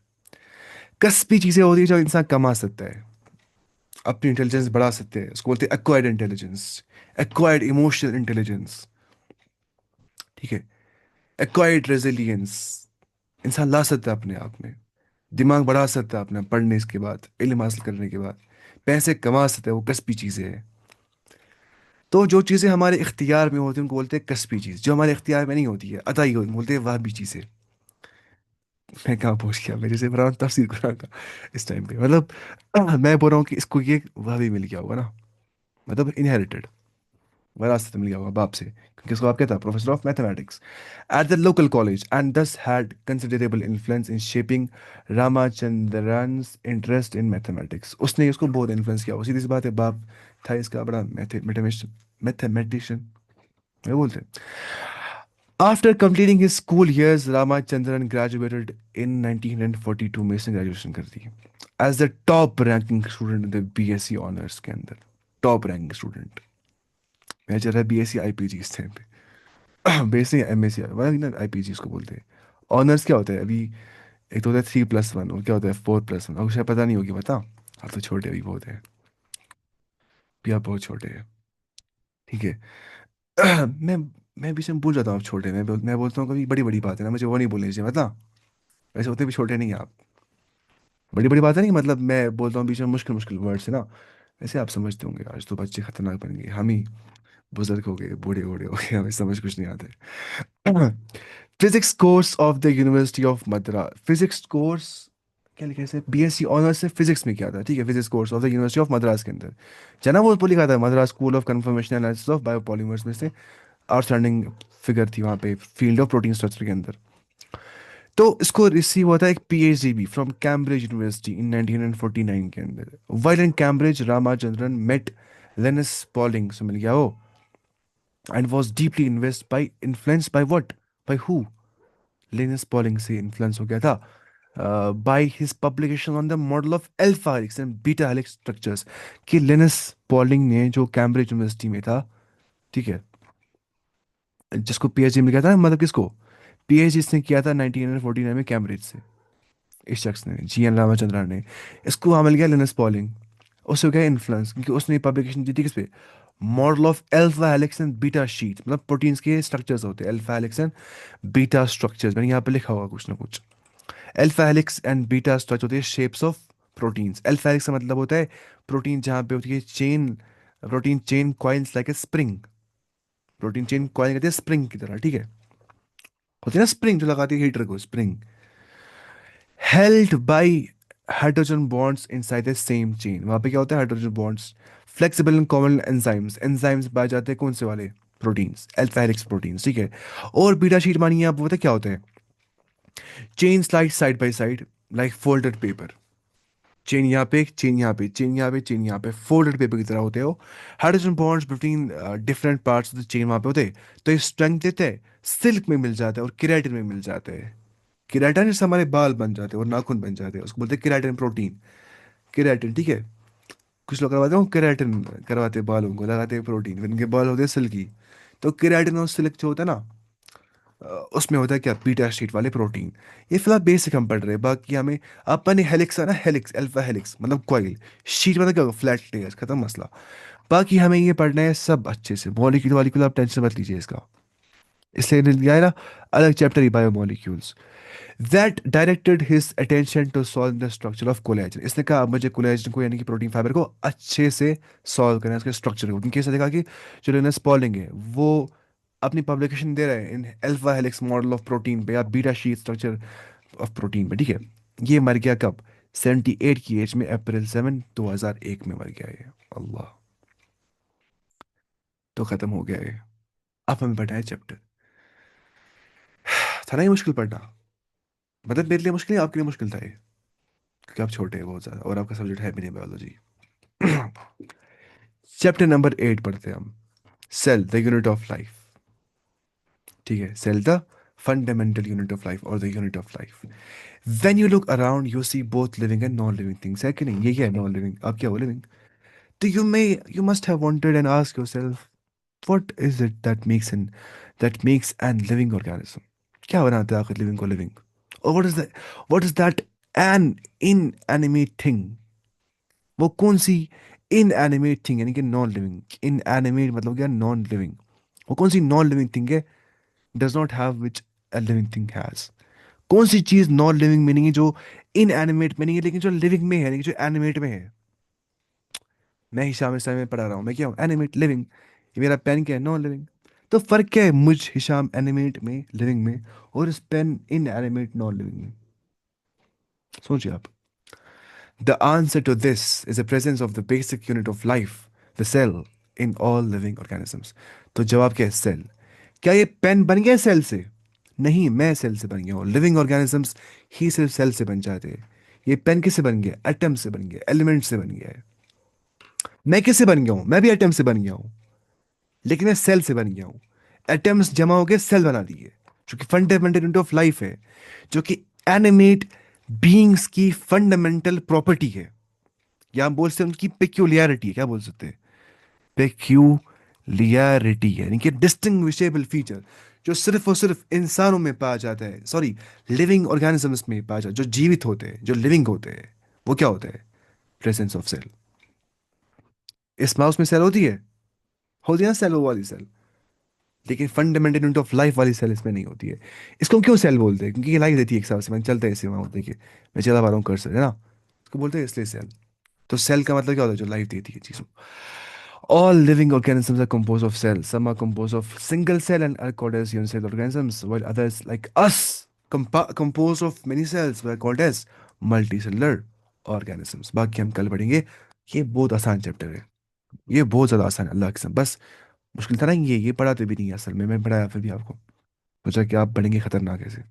कसबी चीजें होती है जो इंसान कमा सकता है, अपनी इंटेलिजेंस बढ़ा सकते हैं, उसको बोलते हैं acquired intelligence, acquired emotional intelligence, ठीक है, एक्वायर्ड रेजिलियंस। इंसान ला सकता है अपने आप में, दिमाग बढ़ा सकता है अपना पढ़ने के बाद, इल्म हासिल करने के बाद, पैसे कमा सकता है, वो कसबी चीजें हैं। तो जो चीजें हमारे इख्तियार में होती हैं उनको बोलते हैं कसबी चीज, जो हमारे इख्तियार में नहीं होती है अताई होती बोलते हैं वह भी चीजें। मैं कहाँ पहुंच गया, मेरे से बड़ा तफसीर कुरान का इस टाइम पे मतलब मैं बोल रहा हूँ कि इसको ये वह भी मिल गया होगा ना, मतलब इनहेरिटेड, विरासत मिल गया होगा बाप से, क्योंकि उसका बाप क्या था, professor of mathematics at the local college, and this had considerable influence in shaping Ramachandran's interest in mathematics. उसने उसको बहुत इन्फ्लुएंस किया, वो सीधी सी बात है, बाप था इसका बड़ा मैथमेटिशियन मैं बोलते हैं। After completing his school years, Ramachandran graduated in 1942 में इसने ग्रेजुएशन कर दी as the top ranking student in the BSc honours के अंदर। टॉप रैंकिंग स्टूडेंट, मैं चल रहा है बीएससी आईपीजी इस टाइम पे बीएससी एमएससी मतलब ना आईपीजी उसको बोलते हैं। ऑनर्स क्या होता है अभी? एक तो होता है 3+1 और क्या होता है 4+1, आपको शायद पता नहीं होगी, बता। आप तो छोटे अभी बहुत है, भी आप बहुत छोटे हैं, ठीक है। मैं मैं बीच में भूल जाता हूँ आप छोटे, मैं बोलता हूँ कभी बड़ी बड़ी बात है ना, मुझे वो नहीं बोलनी चाहिए, बता। वैसे उतने भी छोटे नहीं हैं आप। बड़ी बड़ी बात है नहीं मतलब मैं बोलता हूँ बीच में मुश्किल मुश्किल वर्ड्स है ना, वैसे आप समझते होंगे, आज तो बच्चे खतरनाक बन गए, हम ही बुजुर्ग हो गए, बूढ़े बूढ़े हो गए, हमें समझ कुछ नहीं आते। Physics course of the university of Madras, physics course क्या लिखा है इसे, बीएससी ऑनर्स से फिजिक्स में किया था, ठीक है, physics course of the university of Madras के अंदर। जना वो लिखा था Madras school of confirmation analysis of biopolymers में से आउटस्टैंडिंग फिगर थी वहाँ पे फील्ड ऑफ प्रोटीन स्ट्रक्चर के अंदर। तो इसको रिसीव हुआ था एक पीएचडी भी फ्रॉम कैम्ब्रिज यूनिवर्सिटी इन 1949 के अंदर। While in Cambridge Ramachandran met Linus Pauling से मिल गया वो, and was deeply invest by influence by what, by who, Linus Pauling से इन्फ्लुएंस हो गया था by his publication on the model of alpha helix and beta helix structures. कि Linus polling ने जो कैम्ब्रिज यूनिवर्सिटी में था, ठीक है, जिसको पीएचडी मिल गया था मतलब किसको, पीएचडी इसने किया था 1949 में कैम्ब्रिज से, इस शख्स ने, जीएन रामचंद्रन ने। इसको वहाँ मिल गया लिनस पॉलिंग, उससे हो गया इन्फ्लुएंस क्योंकि उसने पब्लिकेशन दी थी किस पे, model of alpha helix and beta sheet, मतलब प्रोटीन्स के स्ट्रक्चर्स होते हैं alpha helix and beta structures, मैंने यहाँ पे लिखा होगा कुछ ना कुछ। Alpha helix and beta structure होते हैं shapes of proteins. Alpha helix का मतलब होता है प्रोटीन जहाँ पे होती है chain, protein chain coils like a spring, protein chain coil कहते हैं स्प्रिंग की तरह, ठीक है। होती है ना स्प्रिंग जो लगाती है हीटर को, spring held by hydrogen bonds inside the same chain. वहां पे क्या होता है, hydrogen bonds flexible and common enzymes, enzymes पाए जाते हैं कौन से वाले, प्रोटीन्स, अल्फा हेलिक्स प्रोटीन्स, ठीक है। और बीटा शीट मानिए आप, वो पता है क्या होता है, chain slide side by side like folded paper. Chain यहाँ पे, चेन यहाँ पे, चेन यहाँ पे, चेन यहाँ पे, फोल्डेड पेपर की तरह होते हो। Hydrogen bonds between different parts of the chain वहाँ पे होते हैं। तो ये स्ट्रेंथ देते हैं, सिल्क में मिल जाता है और केराटिन में मिल जाते हैं। केराटिन से हमारे बाल बन जाते हैं और नाखून बन जाते हैं, उसको बोलते हैं केराटिन प्रोटीन। केराटिन, ठीक है। कुछ लोग करवाते हो केराटिन, करवाते हैं बालों को, लगाते हैं प्रोटीन, फिर इनके बाल होते हैं सिल्की। तो केराटिन और सिल्क जो होता है ना, उसमें होता है क्या, बीटा शीट वाले प्रोटीन। ये फिलहाल बेसिक हम पढ़ रहे हैं, बाकी हमें अपने हेलिक्स है ना, हेलिक्स अल्फा हेलिक्स मतलब कॉइल, शीट मतलब क्या, फ्लैट लेयर्स, खत्म मसला। बाकी हमें ये पढ़ना है सब अच्छे से, मॉलिक्यूल वालिक्यूल आप टेंशन मत लीजिए इसका। इसलिए लिया है ना अलग चैप्टर ही, biomolecules. That directed his attention to solve the structure of collagen. इसने कहा अब मुझे कोलेजन को यानी कि प्रोटीन फाइबर को अच्छे से सॉल्व करना है, उसके स्ट्रक्चर को। क्योंकि ऐसा देखा कि जो लिनस पॉलिंग है वो अपनी पब्लिकेशन दे रहे हैं in alpha helix model of protein पे या beta sheet structure of protein पे, ठीक है। ये मर गया कब, 78 की एज में, अप्रैल 7 2001 में मर गया ये। अल्लाह। तो खत्म हो गया ये। अब हमें पढ़ना है चैप्टर। था ना ये मुश्किल पढ़ना, मतलब मेरे लिए मुश्किल है, आपके लिए मुश्किल था ये, क्योंकि आप छोटे हैं बहुत ज़्यादा और आपका सब्जेक्ट है भी नहीं बायोलॉजी। चैप्टर नंबर 8 पढ़ते हैं हम, cell the unit of life, ठीक है। Cell the fundamental unit of life और the unit of life. When you look around you see both living and non living things, है कि नहीं, ये क्या है नॉन लिविंग, आप क्या हो लिविंग। तो you must have wanted and ask yourself, what is it that makes an living organism. क्या बनाता है आखिर लिविंग को लिविंग, और what is that an inanimate thing, वो कौन सी इनएनिमेट थिंग यानी कि नॉन लिविंग, इनएनिमेट मतलब क्या, नॉन लिविंग, वो कौन सी नॉन लिविंग थिंग है, does not have which a living thing has. कौन सी चीज नॉन लिविंग में नहीं है, जो इनएनिमेट में नहीं है लेकिन जो लिविंग में है, यानी कि जो एनिमेट में है। मैं हिशाम इस समय पढ़ा रहा हूँ, मैं क्या हूँ, एनिमेट लिविंग। ये मेरा पेन क्या है, नॉन लिविंग। तो फर्क क्या है मुझ हिशाम एनिमेट में लिविंग में, और इस pain in animate non living में, सोचिए आप। The answer to this is the presence of the basic unit of life, the cell, in all living organisms. तो जवाब क्या है, सेल। क्या ये पेन बन गया सेल से, नहीं, मैं सेल से बन गया हूँ। लिविंग ऑर्गेनिजम्स ही सिर्फ सेल से बन जाते हैं। ये पेन किससे बन गया, एटम से बन गया, एलिमेंट से बन गया है। मैं किससे बन गया हूँ, मैं भी एटम से बन गया हूँ, लेकिन मैं सेल से बन गया हूँ। एटम्स जमा हो गए, सेल बना दिए, जो कि फंडामेंटल यूनिट ऑफ लाइफ है, जो कि एनिमेट बीइंग्स की फंडामेंटल प्रॉपर्टी है, या हम बोल सकते हैं उनकी पेक्यूलियरिटी है, क्या बोल सकते हैं, पेक्यूलियरिटी है, यानी कि डिस्टिंग्विशेबल फीचर, जो सिर्फ और सिर्फ इंसानों में पाया जाता है, सॉरी, लिविंग ऑर्गेनिजम्स में पाया जाता है, जो जीवित होते हैं, जो लिविंग होते हैं। वो क्या होता है, प्रेजेंस ऑफ सेल। इस माउस में सेल होती है ना सेल, वो वाली सेल। लेकिन फंडामेंटल यूनिट ऑफ लाइफ वाली सेल इसमें नहीं होती है। इसको हम क्यों सेल बोलते हैं, क्योंकि ये लाइफ देती है एक हिसाब से, मैं चलते हैं इसे, वहां देखिए, मैं चला पा रहा हूँ कर्सर, है ना, इसको बोलते हैं इसलिए सेल। तो सेल का मतलब क्या होता है, जो लाइफ देती है चीजों। All living organisms are composed of cells. Some are composed of single cell and are called as unicellular organisms, while others, like us, composed of many cells, were called as multicellular organisms. बाकी हम कल पढ़ेंगे। ये बहुत आसान chapter है, ये बहुत ज़्यादा आसान है, अल्लाह की कसम। बस मुश्किल था ना, ये पढ़ाते भी नहीं है असल में, मैं पढ़ाया फिर भी आपको, सोचा कि आप पढ़ेंगे खतरनाक ऐसे।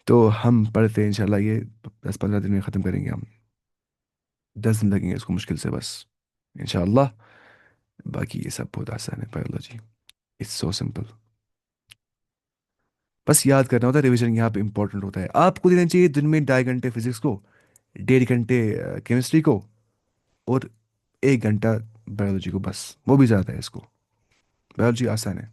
तो हम पढ़ते हैं इंशाल्लाह, ये 10-15 दिन में ख़त्म करेंगे हम, 10 दिन लगेंगे इसको मुश्किल से बस, इंशाल्लाह। बाकी ये सब बहुत आसान है, बायोलॉजी, इट्स सो सिंपल। बस याद करना होता है, रिवीजन यहाँ पे इंपॉर्टेंट होता है। आपको देना चाहिए दिन में 2.5 घंटे फिजिक्स को, 1.5 घंटे केमिस्ट्री को, और 1 घंटा बायोलॉजी को, बस वो भी ज़्यादा है इसको। बायोलॉजी आसान है।